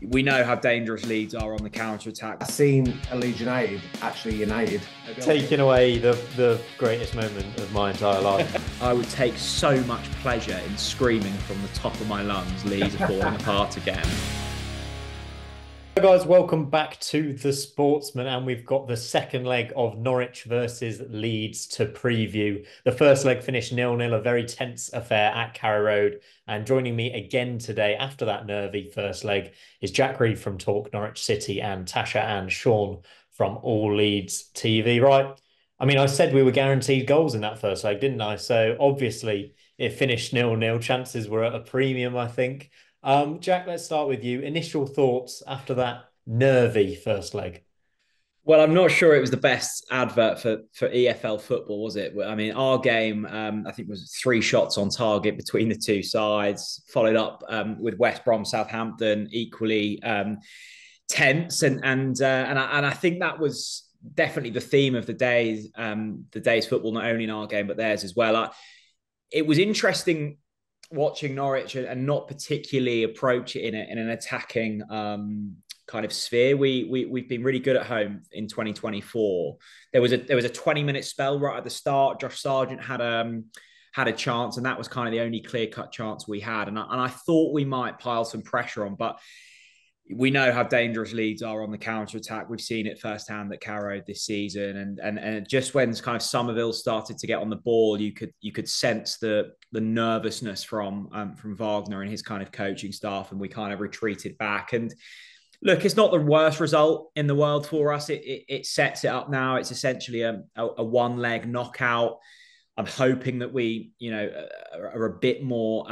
We know how dangerous Leeds are on the counter-attack. I've seen a Leeds United actually united. Taking away the greatest moment of my entire life. I would take so much pleasure in screaming from the top of my lungs, Leeds are falling apart again. Hello guys, welcome back to The Sportsman, and we've got the second leg of Norwich versus Leeds to preview. The first leg finished 0-0, a very tense affair at Carrow Road. And joining me again today after that nervy first leg is Jack Reed from Talk Norwich City and Tasha and Sean from All Leeds TV. Right, I mean, I said we were guaranteed goals in that first leg, didn't I? So obviously it finished 0-0. Chances were at a premium, I think. Jack, let's start with you. Initial thoughts after that nervy first leg. Well, I'm not sure it was the best advert for EFL football, was it? I mean, our game, I think, was 3 shots on target between the two sides, followed up with West Brom, Southampton, equally tense, and I think that was definitely the theme of the day's football, not only in our game but theirs as well. It was interesting watching Norwich and not particularly approach it in an attacking kind of sphere. We've been really good at home in 2024. There was a 20-minute spell right at the start. Josh Sargent had a chance, and that was kind of the only clear-cut chance we had. And I thought we might pile some pressure on, but we know how dangerous Leeds are on the counter-attack. We've seen it firsthand at Carrow this season, and just when kind of Somerville started to get on the ball, you could sense the nervousness from Wagner and his kind of coaching staff, and we kind of retreated back. And look, it's not the worst result in the world for us. It sets it up now. It's essentially a one-leg knockout. I'm hoping that we, are a bit more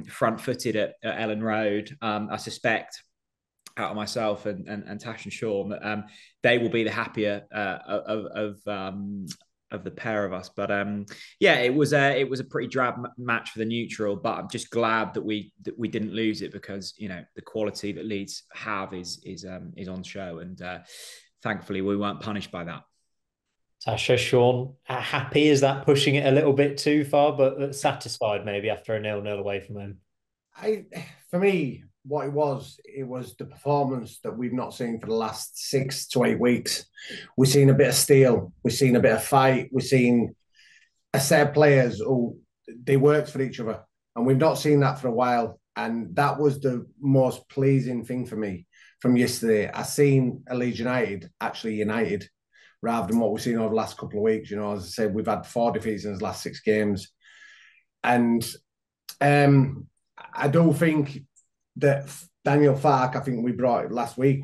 front-footed at Elland Road. I suspect, out of myself and Tash and Sean, they will be the happier of the pair of us. But it was a pretty drab match for the neutral. But I'm just glad that we didn't lose it, because the quality that Leeds have is on show, and thankfully we weren't punished by that. Tasha, Sean, happy? Is that pushing it a little bit too far, but satisfied maybe after a 0-0 away from home? For me, what it was the performance that we've not seen for the last 6 to 8 weeks. We've seen a bit of steel, we've seen a bit of fight, we've seen a set of players who they worked for each other, and we've not seen that for a while. And that was the most pleasing thing for me from yesterday. I seen a Leeds United actually united, rather than what we've seen over the last couple of weeks. As I said, we've had 4 defeats in the last 6 games, and I don't think that Daniel Farke, I think we brought it last week,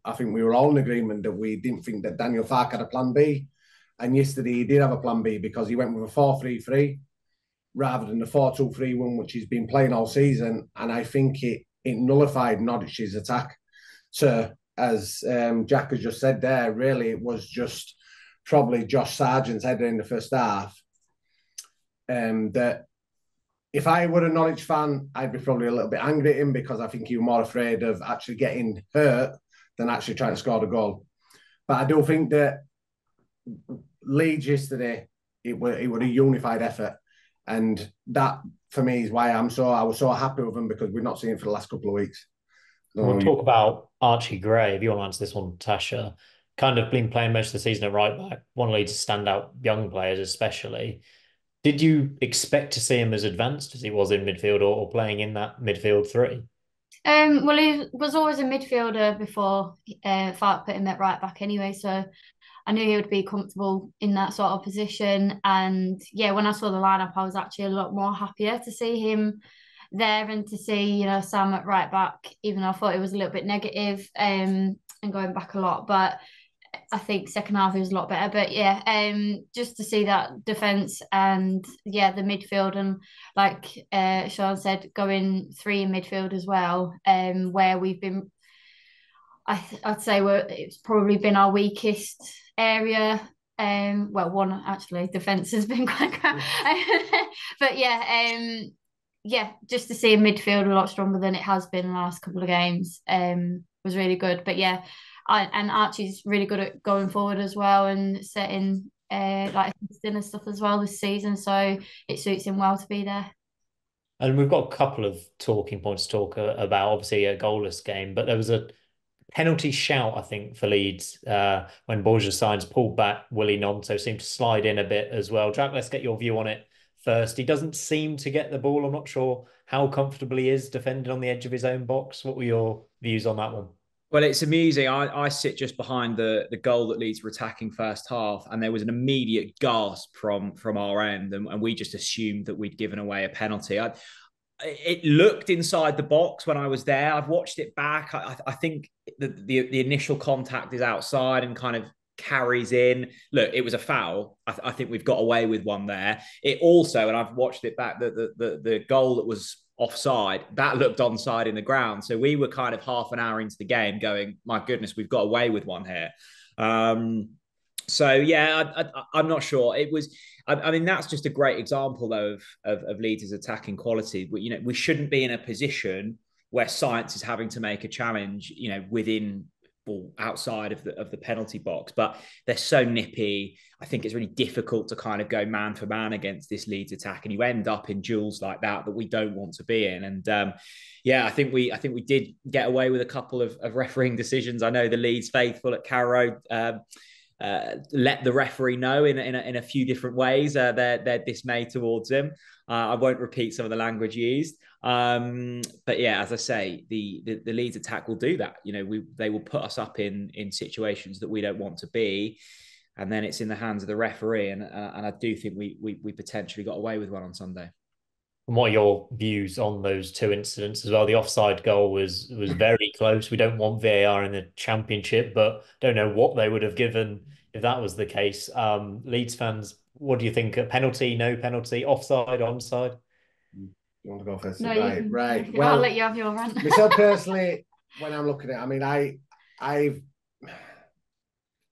I think we were all in agreement that we didn't think that Daniel Farke had a plan B. And yesterday he did have a plan B, because he went with a 4-3-3 rather than the 4-2-3-1, which he's been playing all season. And I think it nullified Norwich's attack. So, as Jack has just said there, really it was just probably Josh Sargent's header in the first half. That if I were a Norwich fan, I'd be probably a little bit angry at him, because I think he was more afraid of actually getting hurt than actually trying to score the goal. But I do think that Leeds yesterday, it was a unified effort. And that, for me, is why I was so happy with him, because we've not seen it for the last couple of weeks. We'll talk about Archie Gray, if you want to answer this one, Tasha. Kind of been playing most of the season at right back, one of Leeds' standout young players especially. Did you expect to see him as advanced as he was in midfield, or playing in that midfield 3? Well, he was always a midfielder before Farke put him at right back anyway, so I knew he would be comfortable in that sort of position. And yeah, when I saw the lineup, I was actually a lot more happier to see him there, and to see Sam at right back, even though I thought it was a little bit negative and going back a lot. But I think second half he was a lot better. But yeah, just to see that defence and the midfield, and like Sean said, going 3 in midfield as well, where we've been, I'd say it's probably been our weakest area. Well, one actually, defence has been quite crap. But just to see a midfield a lot stronger than it has been in the last couple of games was really good. But yeah, and Archie's really good at going forward as well, and setting assisting and stuff as well this season, so it suits him well to be there. And we've got a couple of talking points to talk about, obviously a goalless game, but there was a penalty shout, I think, for Leeds when Borja Sainz pulled back. Willie Gnonto seemed to slide in a bit as well. Jack, let's get your view on it first. He doesn't seem to get the ball. I'm not sure how comfortable he is defending on the edge of his own box. What were your views on that one? Well, it's amusing. I sit just behind the goal that Leeds were attacking first half, and there was an immediate gasp from our end, and we just assumed that we'd given away a penalty. It looked inside the box when I was there. I've watched it back. I think the initial contact is outside and kind of carries in. Look, it was a foul. I think we've got away with one there. It also, and I've watched it back, the goal that was offside, that looked onside in the ground. So we were kind of half an hour into the game going, my goodness, we've got away with one here. So yeah, I'm not sure. It was. I mean, that's just a great example though of Leeds' attacking quality. We shouldn't be in a position where science is having to make a challenge, within or outside of the penalty box. But they're so nippy. I think it's really difficult to kind of go man for man against this Leeds attack, and you end up in duels like that we don't want to be in. And yeah, I think we did get away with a couple of refereeing decisions. I know the Leeds faithful at Carrow Road let the referee know in a few different ways their dismay towards him. I won't repeat some of the language used, but yeah, as I say, the Leeds attack will do that. They will put us up in situations that we don't want to be, and then it's in the hands of the referee. And I do think we potentially got away with one on Sunday. And what are your views on those two incidents as well? The offside goal was very close. We don't want VAR in the Championship, but don't know what they would have given if that was the case. Leeds fans, what do you think? A penalty, no penalty, offside, onside? You want to go first? No, right. Well, I'll let you have your rant. Myself personally, when I'm looking at it, I mean,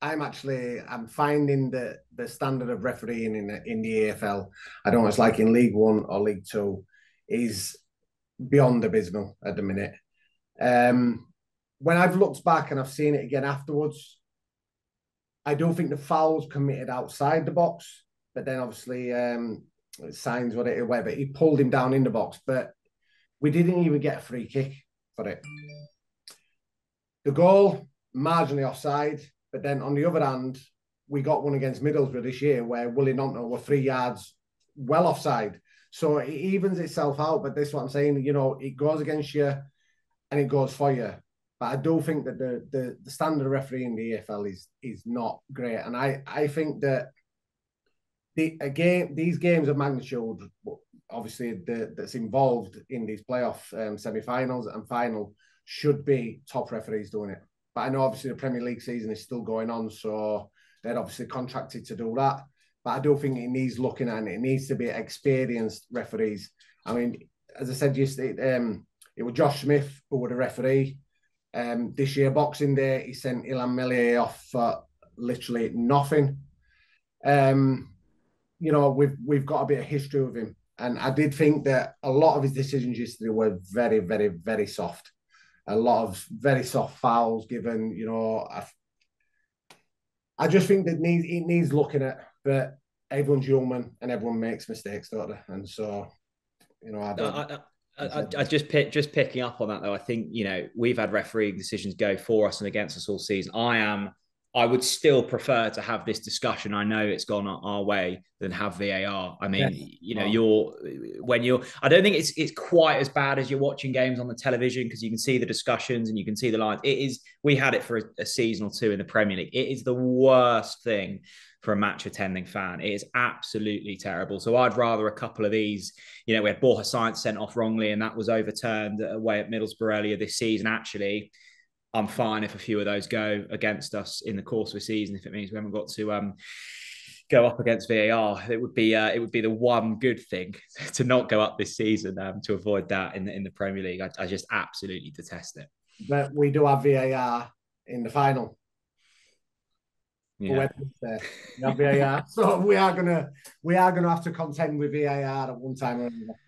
I'm finding the standard of refereeing in the EFL, I don't know, it's like in League One or League Two, is beyond abysmal at the minute. When I've looked back and I've seen it again afterwards, I don't think the foul's committed outside the box, but then obviously Sainz whatever, he pulled him down in the box, but we didn't even get a free kick for it. The goal, marginally offside. But then on the other hand, we got one against Middlesbrough this year where Willie Gnonto were 3 yards well offside. So it evens itself out. But this is what I'm saying, it goes against you and it goes for you. But I do think that the standard of refereeing in the EFL is not great. And I think that these games of magnitude, obviously that's involved in these playoff semi-finals and final, should be top referees doing it. But I know obviously the Premier League season is still going on, so they're obviously contracted to do that. But I do think it needs looking at, and it needs to be experienced referees. I mean, as I said yesterday, it was Josh Smith who was the referee. This year, Boxing Day, he sent Illan Meslier off for literally nothing. We've got a bit of history with him. And I did think that a lot of his decisions yesterday were very, very, very soft. A lot of very soft fouls given, I just think that it needs looking at, but everyone's human and everyone makes mistakes, don't they? And so, I just picking up on that though. I think we've had refereeing decisions go for us and against us all season. I would still prefer to have this discussion. I know it's gone our way than have VAR. I mean, I don't think it's quite as bad as you're watching games on the television because you can see the discussions and you can see the lines. It is. We had it for a season or two in the Premier League. It is the worst thing for a match attending fan. It is absolutely terrible. So I'd rather a couple of these. We had Borja Sainz sent off wrongly and that was overturned away at Middlesbrough earlier this season. Actually, I'm fine if a few of those go against us in the course of a season. If it means we haven't got to go up against VAR, it would be the one good thing to not go up this season to avoid that in the Premier League. I just absolutely detest it. But we do have VAR in the final. Yeah. We have VAR, so we are gonna have to contend with VAR at one time or another.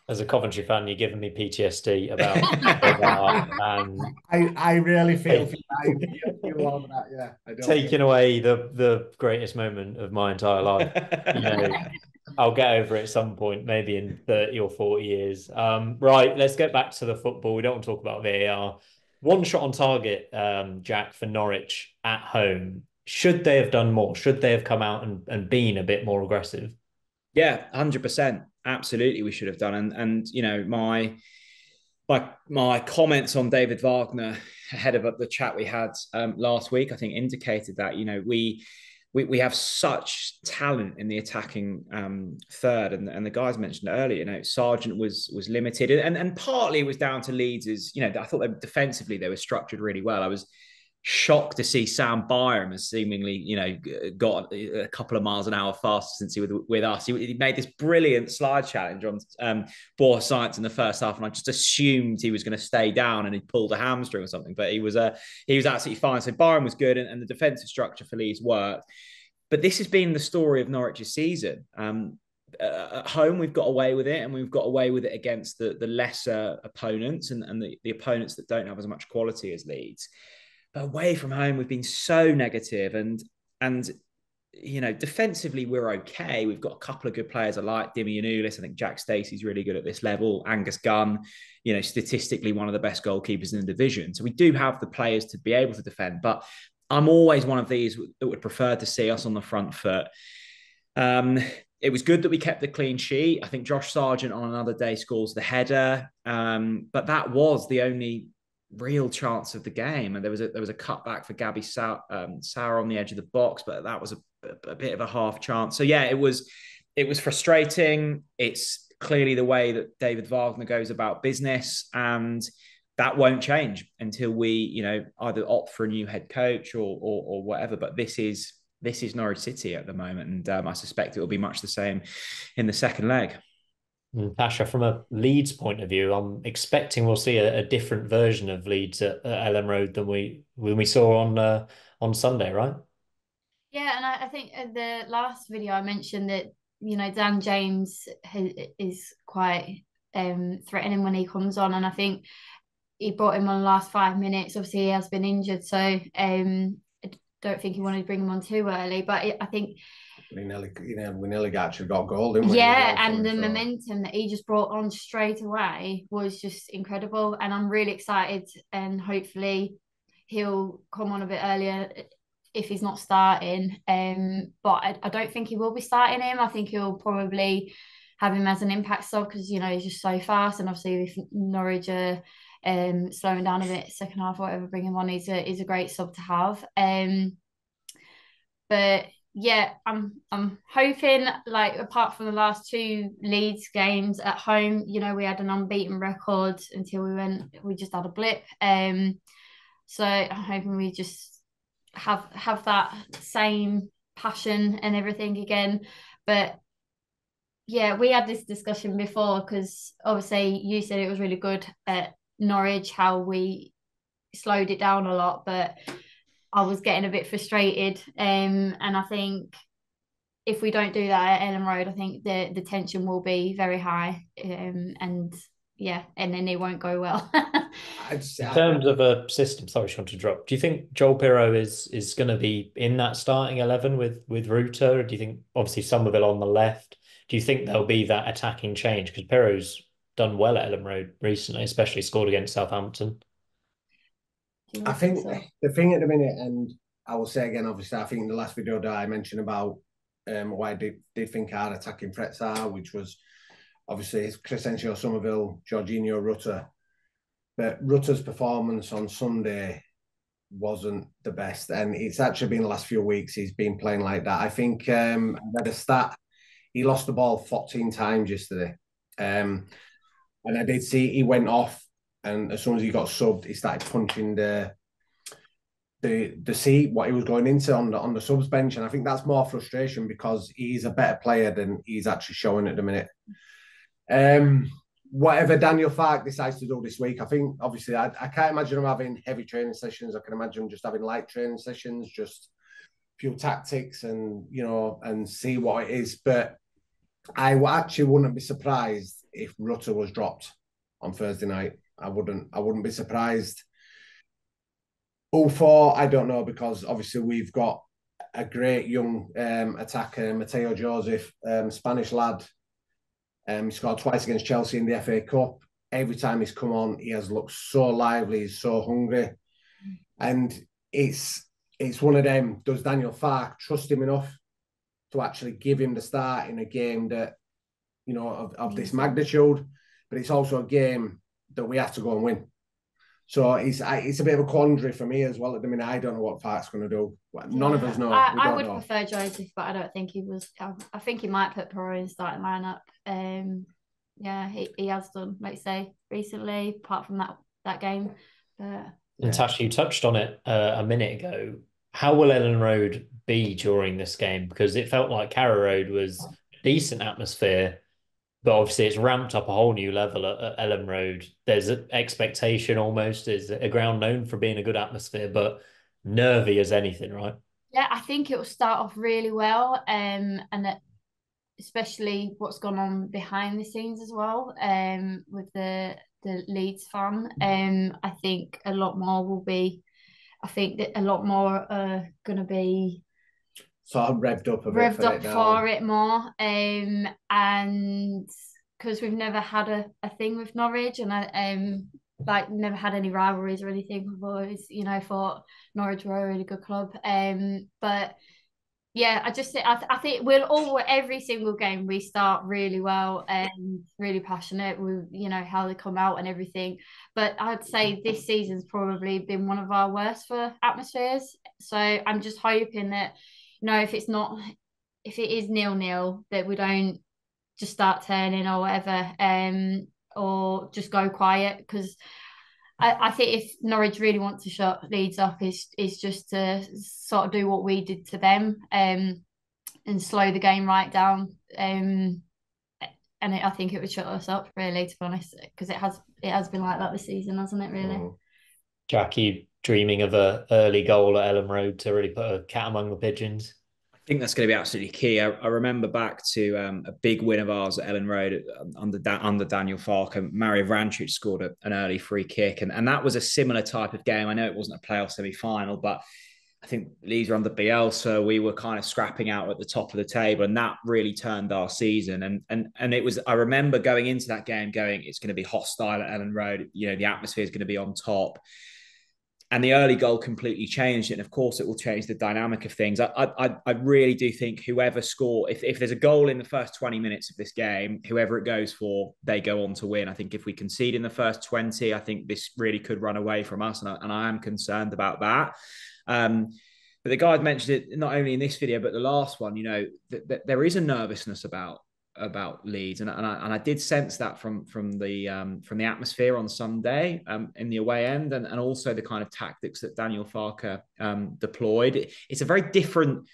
As a Coventry fan, you're giving me PTSD about that. And I really feel you on that. Yeah, I don't taking away the greatest moment of my entire life. I'll get over it at some point, maybe in 30 or 40 years. Right, let's get back to the football. We don't want to talk about VAR. One shot on target, Jack, for Norwich at home. Should they have done more? Should they have come out and been a bit more aggressive? Yeah, 100%. Absolutely, we should have done. And you know, my comments on David Wagner ahead of the chat we had last week, I think indicated that, you know, we have such talent in the attacking third, and the guys mentioned earlier, you know, Sargent was limited, and partly it was down to Leeds. Is, you know, I thought that defensively they were structured really well. I was shocked to see Sam Byram has seemingly, you know, got a couple of miles an hour faster since he was with us. He made this brilliant slide challenge on Bore Science in the first half, and I just assumed he was going to stay down and he pulled a hamstring or something. But he was absolutely fine. So Byram was good, and the defensive structure for Leeds worked. But this has been the story of Norwich's season. At home, we've got away with it, and we've got away with it against the lesser opponents and the opponents that don't have as much quality as Leeds. But away from home, we've been so negative, and you know, defensively we're okay. We've got a couple of good players. I like Dimi Yanulis. I think Jack Stacey's really good at this level. Angus Gunn, you know, statistically one of the best goalkeepers in the division. So we do have the players to be able to defend. But I'm always one of these that would prefer to see us on the front foot. It was good that we kept the clean sheet. I think Josh Sargent on another day scores the header, but that was the only real chance of the game. And there was a cutback for Gabby Sauer on the edge of the box, but that was a bit of a half chance. So yeah, it was frustrating. It's clearly the way that David Wagner goes about business, and that won't change until we, you know, either opt for a new head coach or whatever. But this is Norwich City at the moment, and I suspect it will be much the same in the second leg. Pasha, from a Leeds point of view, I'm expecting we'll see a different version of Leeds at Elland Road than we saw on Sunday, right? Yeah, and I think in the last video I mentioned that, you know, Dan James is quite threatening when he comes on, and I think he brought him on the last 5 minutes. Obviously, he has been injured, so I don't think he wanted to bring him on too early. But I think we nearly actually got a goal, didn't we? Yeah, and the momentum that he just brought on straight away was just incredible. And I'm really excited, and hopefully he'll come on a bit earlier if he's not starting. But I don't think he will be starting him. I think he'll probably have him as an impact sub because, you know, he's just so fast. And obviously if Norwich are slowing down a bit second half or whatever, bring him on. He's a great sub to have. But yeah, I'm hoping, like, apart from the last two Leeds games at home, you know, we had an unbeaten record until we just had a blip. So I'm hoping we just have that same passion and everything again. But yeah, we had this discussion before because obviously you said it was really good at Norwich, how we slowed it down a lot, but I was getting a bit frustrated. And I think if we don't do that at Elland Road, I think the tension will be very high. And yeah, and then it won't go well. In terms of a system, sorry, to interrupt. Do you think Joel Pirro is going to be in that starting 11 with Ruta? Or do you think, obviously, Somerville on the left? Do you think there'll be that attacking change? Because Pirro's done well at Elland Road recently, especially scored against Southampton. I think the thing at the minute, and I will say again, obviously, I think in the last video that I mentioned about what I did think our attacking threats are, which was obviously Crescencio, Somerville, Jorginho, Rutter. But Rutter's performance on Sunday wasn't the best, and it's actually been the last few weeks he's been playing like that. I think I read a stat, he lost the ball 14 times yesterday. And I did see he went off, and as soon as he got subbed, he started punching the seat, what he was going into on the subs bench. And I think that's more frustration because he's a better player than he's actually showing at the minute. Whatever Daniel Farke decides to do this week, I think, obviously, I can't imagine him having heavy training sessions. I can imagine him just having light training sessions, just few tactics and, you know, and see what it is. But I actually wouldn't be surprised if Rutter was dropped on Thursday night. I wouldn't be surprised. 0-4, I don't know, because obviously we've got a great young attacker, Mateo Joseph, Spanish lad. He scored twice against Chelsea in the FA Cup. Every time he's come on, he has looked so lively, he's so hungry. And it's one of them, does Daniel Farke trust him enough to actually give him the start in a game that, you know, of this magnitude? But it's also a game that we have to go and win. So it's a bit of a quandary for me as well at the minute. I don't know what Farke's going to do. None of us know. I would prefer Joseph, but I don't think he was. I think he might put Perot in the starting lineup. Yeah, he has done, like you say, recently, apart from that game. And Tash, you touched on it a minute ago. How will Elland Road be during this game? Because it felt like Carrow Road was decent atmosphere, but obviously it's ramped up a whole new level at Elland Road. There's an expectation almost. It's a ground known for being a good atmosphere, but nervy as anything, right? Yeah, I think it will start off really well, and that especially what's gone on behind the scenes as well, with the Leeds fan. I think a lot more will be. I think that a lot more are going to be sort of revved up for it more, and because we've never had a thing with Norwich, and like never had any rivalries or anything. We've always, you know, thought Norwich were a really good club, but yeah, I think every single game we start really well and really passionate with, you know, how they come out and everything. But I'd say this season's probably been one of our worst for atmospheres. So I'm just hoping that, you know, if it is 0-0, that we don't just start turning or whatever, or just go quiet, because I think if Norwich really want to shut Leeds up, is just to sort of do what we did to them, and slow the game right down. I think it would shut us up, really, to be honest, because it has been like that this season, hasn't it, really? Jackie, dreaming of an early goal at Elland Road to really put a cat among the pigeons? I think that's going to be absolutely key. I remember back to a big win of ours at Elland Road under Daniel Farke, and Mario Vrancic scored an early free kick, and that was a similar type of game. I know it wasn't a playoff semi-final, but I think Leeds were under Bielsa. We were kind of scrapping out at the top of the table, and that really turned our season. And it was. I remember going into that game, going, it's going to be hostile at Elland Road. You know, the atmosphere is going to be on top. And the early goal completely changed it. And of course, it will change the dynamic of things. I really do think whoever if there's a goal in the first 20 minutes of this game, whoever it goes for, they go on to win. I think if we concede in the first 20, I think this really could run away from us. And I am concerned about that. But the guys mentioned it not only in this video, but the last one, you know, there is a nervousness about Leeds, and I did sense that from the atmosphere on Sunday in the away end, and also the kind of tactics that Daniel Farke deployed. It's a very different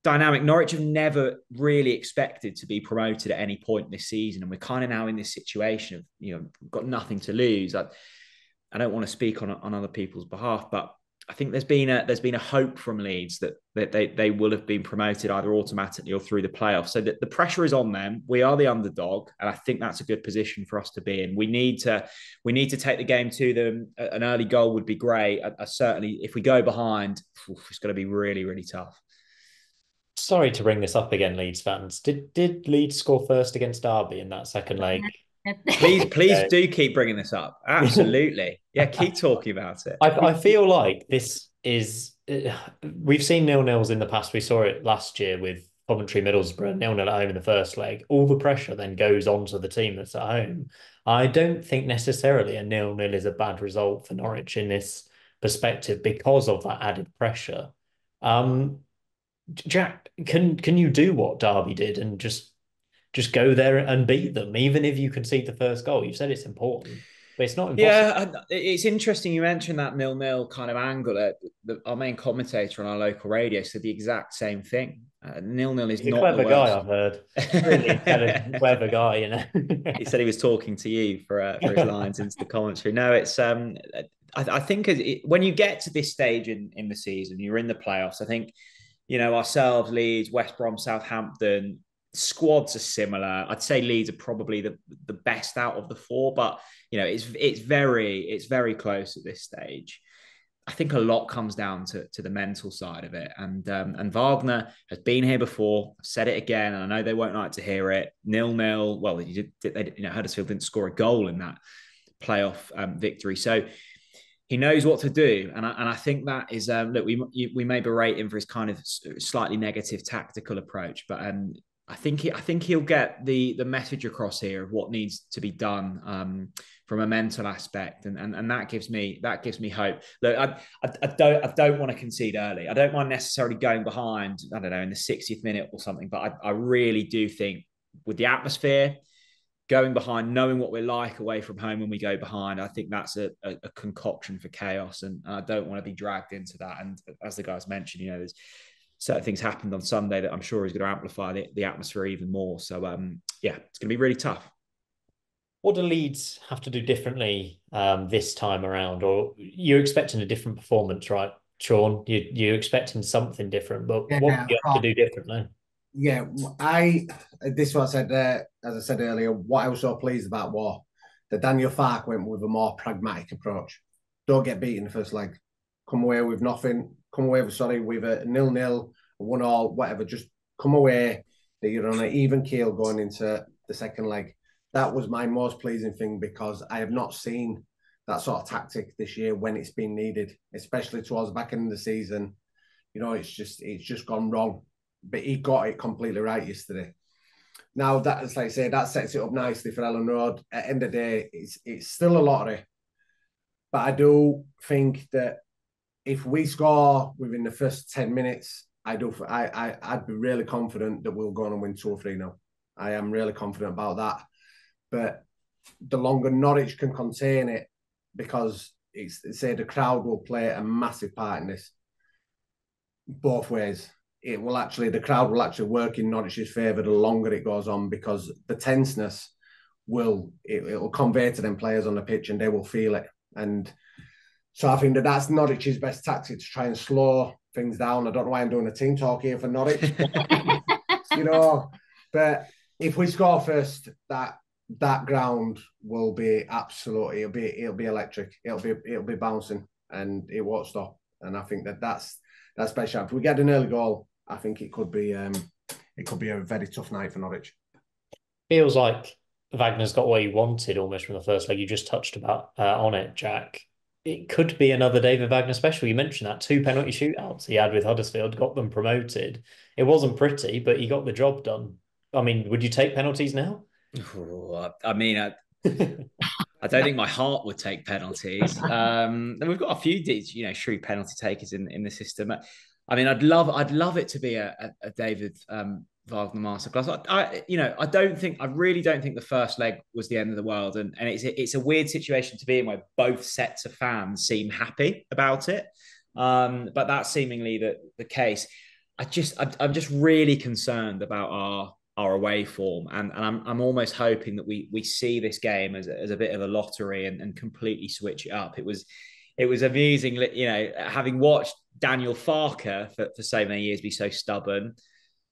dynamic. Norwich have never really expected to be promoted at any point this season, and we're kind of now in this situation of, you know, got nothing to lose. I don't want to speak on other people's behalf, but I think there's been a hope from Leeds that they will have been promoted either automatically or through the playoffs. So that the pressure is on them. We are the underdog, and I think that's a good position for us to be in. We need to take the game to them. An early goal would be great. Certainly, if we go behind, it's going to be really, really tough. Sorry to bring this up again, Leeds fans. Did Leeds score first against Derby in that second leg? Please do keep bringing this up. Absolutely. Yeah, keep talking about it. I feel like this is... we've seen 0-0s in the past. We saw it last year with Coventry Middlesbrough, 0-0 at home in the first leg. All the pressure then goes on to the team that's at home. I don't think necessarily a 0-0 is a bad result for Norwich in this perspective because of that added pressure. Jack, can you do what Derby did and just go there and beat them, even if you concede the first goal? You've said it's important, but it's not impossible. Yeah, it's interesting you mentioned that 0-0 kind of angle. Our main commentator on our local radio said the exact same thing. 0-0 is He's not a clever the guy, I've heard. Really intelligent, clever guy, you know. He said he was talking to you for his lines into the commentary. No, it's I think when you get to this stage in the season, you're in the playoffs. I think, you know, ourselves, Leeds, West Brom, Southampton, squads are similar. I'd say Leeds are probably the best out of the four, but, you know, it's very close at this stage. I think a lot comes down to the mental side of it. And Wagner has been here before. I've said it again, and I know they won't like to hear it. 0-0. Well, Huddersfield didn't score a goal in that playoff victory. So he knows what to do. And I think that is, look, we may berate him for his kind of slightly negative tactical approach, but I think he'll get the message across here of what needs to be done from a mental aspect, and that gives me hope. Look, I don't want to concede early. I don't mind necessarily going behind, I don't know, in the 60th minute or something, but I really do think with the atmosphere, going behind, knowing what we're like away from home when we go behind, I think that's a concoction for chaos, and I don't want to be dragged into that. And as the guys mentioned, there's certain things happened on Sunday that I'm sure is going to amplify the atmosphere even more. So, it's going to be really tough. What do Leeds have to do differently this time around? Or you're expecting a different performance, right, Sean? You're expecting something different, but what do you have to do differently? Yeah, this is what I said, as I said earlier, what I was so pleased about was that Daniel Farke went with a more pragmatic approach. Don't get beat in the first leg. Come away with nothing. Come away with a 0-0, 1-1, whatever. Just come away that you're on an even keel going into the second leg. That was my most pleasing thing, because I have not seen that sort of tactic this year when it's been needed, especially towards the back end of the season. It's just gone wrong. But he got it completely right yesterday. Now, that, as I say, that sets it up nicely for Elland Road. At the end of the day, it's still a lottery. But I do think that if we score within the first 10 minutes, I'd be really confident that we'll go on and win 2 or 3-0. I am really confident about that. But the longer Norwich can contain it, because the crowd will play a massive part in this, both ways. The crowd will actually work in Norwich's favour the longer it goes on, because the tenseness will convey to them players on the pitch, and they will feel it. And so I think that's Norwich's best tactic, to try and slow things down. I don't know why I'm doing a team talk here for Norwich, but if we score first, that ground will be absolutely, it'll be electric. It'll be bouncing, and it won't stop. And I think that's special. If we get an early goal, I think it could be a very tough night for Norwich. Feels like Wagner's got what he wanted almost from the first leg. You just touched about on it, Jack. It could be another David Wagner special. You mentioned that 2 penalty shootouts he had with Huddersfield, got them promoted. It wasn't pretty, but he got the job done. I mean, would you take penalties now? I mean, I don't think my heart would take penalties. And we've got a few, shrewd penalty takers in the system. I mean, I'd love it to be a David Wagner masterclass. I really don't think the first leg was the end of the world, and it's a weird situation to be in, where both sets of fans seem happy about it. But that's seemingly the case. I'm just really concerned about our away form, and I'm almost hoping that we see this game as a bit of a lottery and completely switch it up. It was amusing, having watched Daniel Farke for so many years be so stubborn,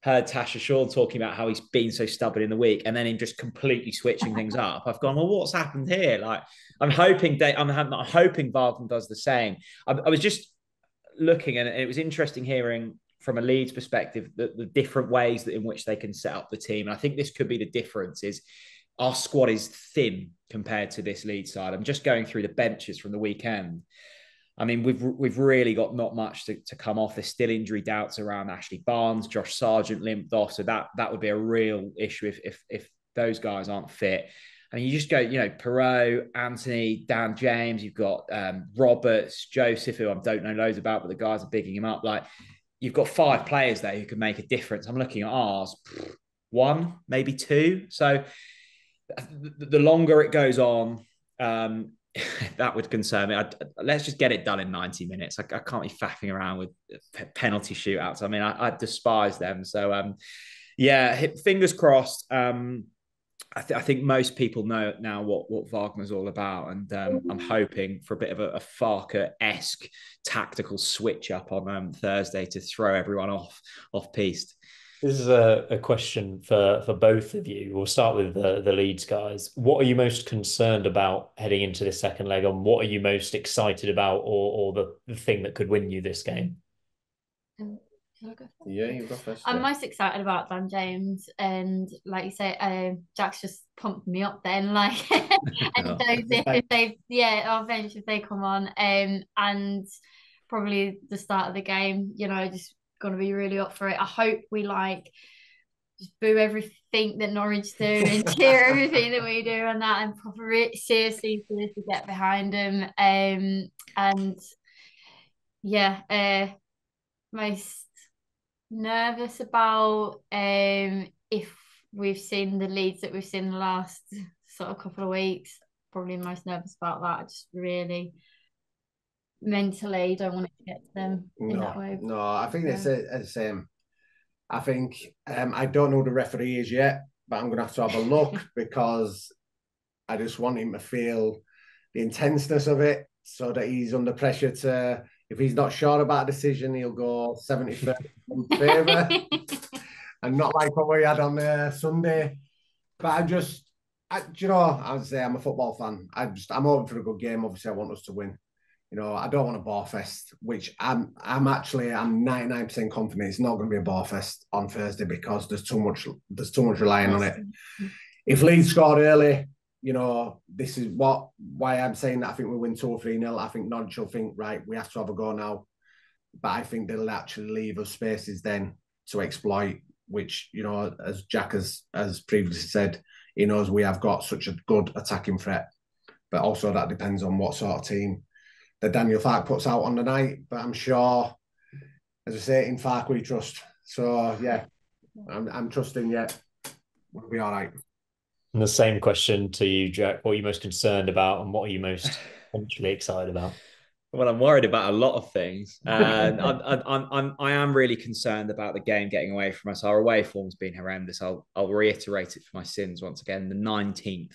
heard Tasha Shaw talking about how he's been so stubborn in the week, and then him just completely switching things up. I've gone, well, what's happened here? Like, I'm hoping Wagner does the same. I was just looking, and it was interesting hearing from a Leeds perspective the different ways in which they can set up the team. And I think this could be the difference, is our squad is thin compared to this Leeds side. I'm just going through the benches from the weekend. I mean, we've really got not much to come off. There's still injury doubts around Ashley Barnes, Josh Sargent limped off, so that would be a real issue if those guys aren't fit. I mean, you just go, Perot, Anthony, Dan James. You've got Roberts, Joseph, who I don't know loads about, but the guys are bigging him up. Like, you've got 5 players there who can make a difference. I'm looking at ours, 1, maybe 2. So the longer it goes on, that would concern me. Let's just get it done in 90 minutes. I can't be faffing around with penalty shootouts. I mean, I despise them. So, fingers crossed. I think most people know now what Wagner's all about, and I'm hoping for a bit of a Farke-esque tactical switch up on Thursday to throw everyone off piste. This is a question for both of you. We'll start with the Leeds guys. What are you most concerned about heading into the second leg, and what are you most excited about, or the thing that could win you this game? Yeah, you go first. I'm most excited about Dan James, and like you say, Jack's just pumped me up. Then, like, and if they, our bench if they come on, and probably the start of the game, just gonna be really up for it. I hope we just boo everything that Norwich do and cheer everything that we do and that, and seriously get behind them. And yeah, most nervous about if we've seen the Leeds that we've seen the last sort of couple of weeks. Probably most nervous about that. I just really mentally don't want it to get to them in that way. No, I think it's the same. I think I don't know who the referee is yet, but I'm going to have a look because I just want him to feel the intenseness of it so that he's under pressure to, if he's not sure about a decision, he'll go 70-30 in favour and not like what we had on Sunday. But do you know, I would say I'm a football fan. I'm hoping for a good game. Obviously, I want us to win. I don't want a bore fest, which I'm 99% confident it's not going to be a bore fest on Thursday because there's too much relying on it. If Leeds scored early, this is why I'm saying that I think we win 2 or 3-0. I think Norwich will think, right, we have to have a go now. But I think they'll actually leave us spaces then to exploit, which, as Jack has previously said, he knows we have got such a good attacking threat. But also that depends on what sort of team that Daniel Farke puts out on the night. But I'm sure, as I say, in Farke we trust. So, yeah, I'm trusting, we'll be all right. And the same question to you, Jack. What are you most concerned about, and what are you most potentially excited about? Well, I'm worried about a lot of things. I am really concerned about the game getting away from us. Our away form's been horrendous. I'll reiterate it for my sins once again. The 19th.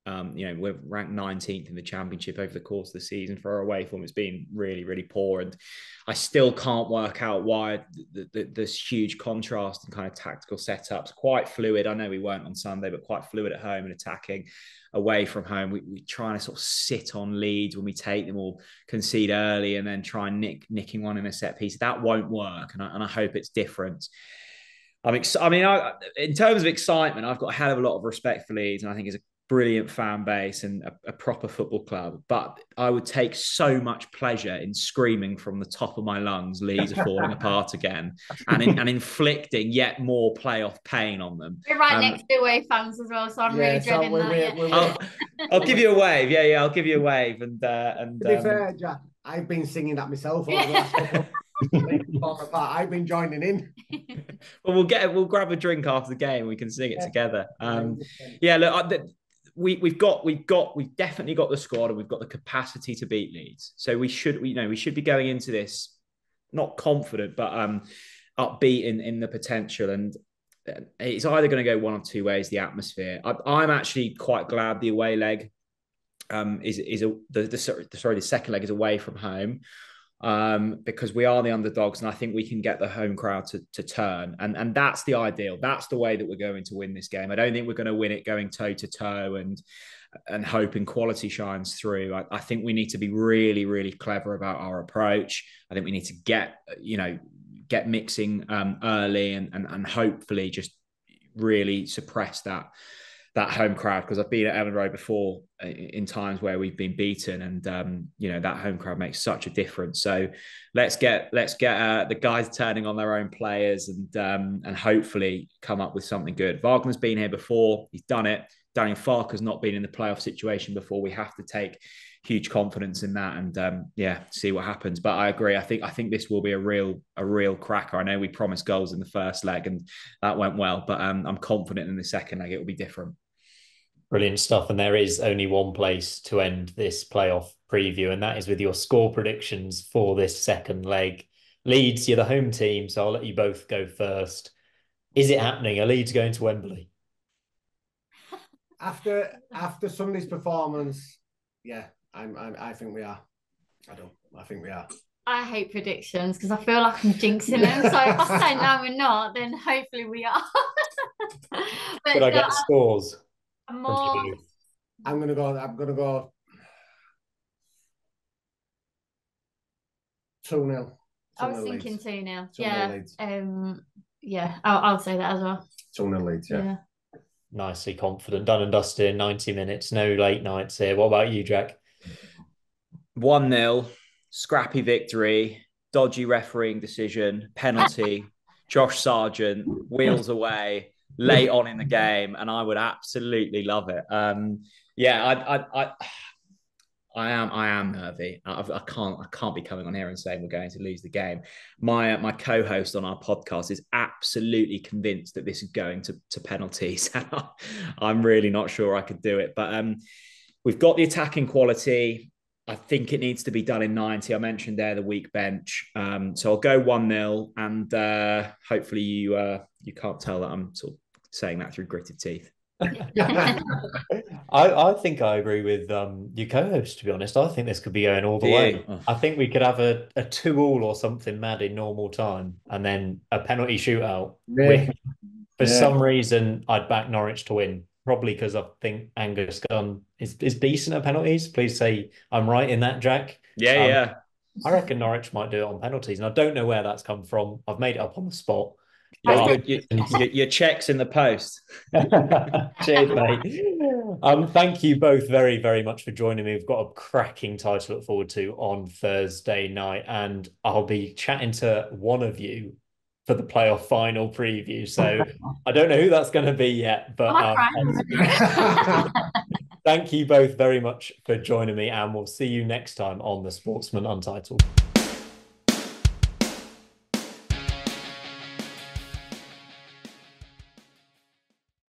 We're ranked 19th in the Championship over the course of the season for our away form. It's been really, really poor, and I still can't work out why this huge contrast and kind of tactical setups. Quite fluid. I know we weren't on Sunday, but quite fluid at home and attacking. Away from home, we try to sort of sit on leads when we take them or concede early, and then try and nicking one in a set piece. That won't work, and I hope it's different. In terms of excitement, I've got a hell of a lot of respect for Leeds, and I think it's a brilliant fan base and a proper football club. But I would take so much pleasure in screaming from the top of my lungs, Leeds are falling apart again, and inflicting yet more playoff pain on them. We're right next to away fans as well, so I'm really dreading that. I'll give you a wave. Yeah, I'll give you a wave. And to be fair, Jack, I've been singing that myself over the last couple of I've been joining in. Well, we'll grab a drink after the game. We can sing it together. Look, we've definitely got the squad and we've got the capacity to beat Leeds. So we should be going into this not confident, but upbeat in the potential. And it's either going to go one of two ways. The atmosphere. I'm actually quite glad the away leg the second leg is away from home. Because we are the underdogs, and I think we can get the home crowd to turn, and that's the ideal. That's the way that we're going to win this game. I don't think we're going to win it going toe to toe and hoping quality shines through. I think we need to be really, really clever about our approach. I think we need to get mixing early and hopefully just really suppress that home crowd, because I've been at Elland Road before in times where we've been beaten, and that home crowd makes such a difference. So let's get the guys turning on their own players and hopefully come up with something good. Wagner's been here before; he's done it. Daniel Farke has not been in the playoff situation before. We have to take huge confidence in that and see what happens. But I agree. I think this will be a real cracker. I know we promised goals in the first leg and that went well, but I'm confident in the second leg it will be different. Brilliant stuff. And there is only one place to end this playoff preview, and that is with your score predictions for this second leg. Leeds, you're the home team, so I'll let you both go first. Is it happening? Are Leeds going to Wembley? After Sunday's performance, yeah, I think we are. I think we are. I hate predictions because I feel like I'm jinxing them. So if I say no, we're not, then hopefully we are. But Could I get scores I'm from more. you? I'm gonna go 2-0. I was thinking 2-0. 2-0 Yeah. Leeds. Yeah, I'll say that as well. 2-0 Leeds, yeah. Nicely confident, done and dusted in 90 minutes. No late nights here. What about you, Jack? 1-0, scrappy victory, dodgy refereeing decision, penalty, Josh Sargent, wheels away, late on in the game, and I would absolutely love it. I am nervy. I can't be coming on here and saying we're going to lose the game. My co-host on our podcast is absolutely convinced that this is going to penalties. I'm really not sure I could do it, but we've got the attacking quality. I think it needs to be done in 90. I mentioned there the weak bench. So I'll go 1-0, and hopefully you can't tell that I'm sort of saying that through gritted teeth. I think I agree with your co-host, to be honest. I think this could be going all the way. I think we could have a 2-2 or something mad in normal time, and then a penalty shootout. For some reason, I'd back Norwich to win. Probably because I think Angus Gunn is decent at penalties. Please say I'm right in that, Jack. Yeah. I reckon Norwich might do it on penalties, and I don't know where that's come from. I've made it up on the spot. Your check's in the post. Cheers, mate. Thank you both very, very much for joining me. We've got a cracking tie to look forward to on Thursday night, and I'll be chatting to one of you for the playoff final preview. So I don't know who that's going to be yet, but thank you both very much for joining me, and we'll see you next time on the Sportsman Untitled.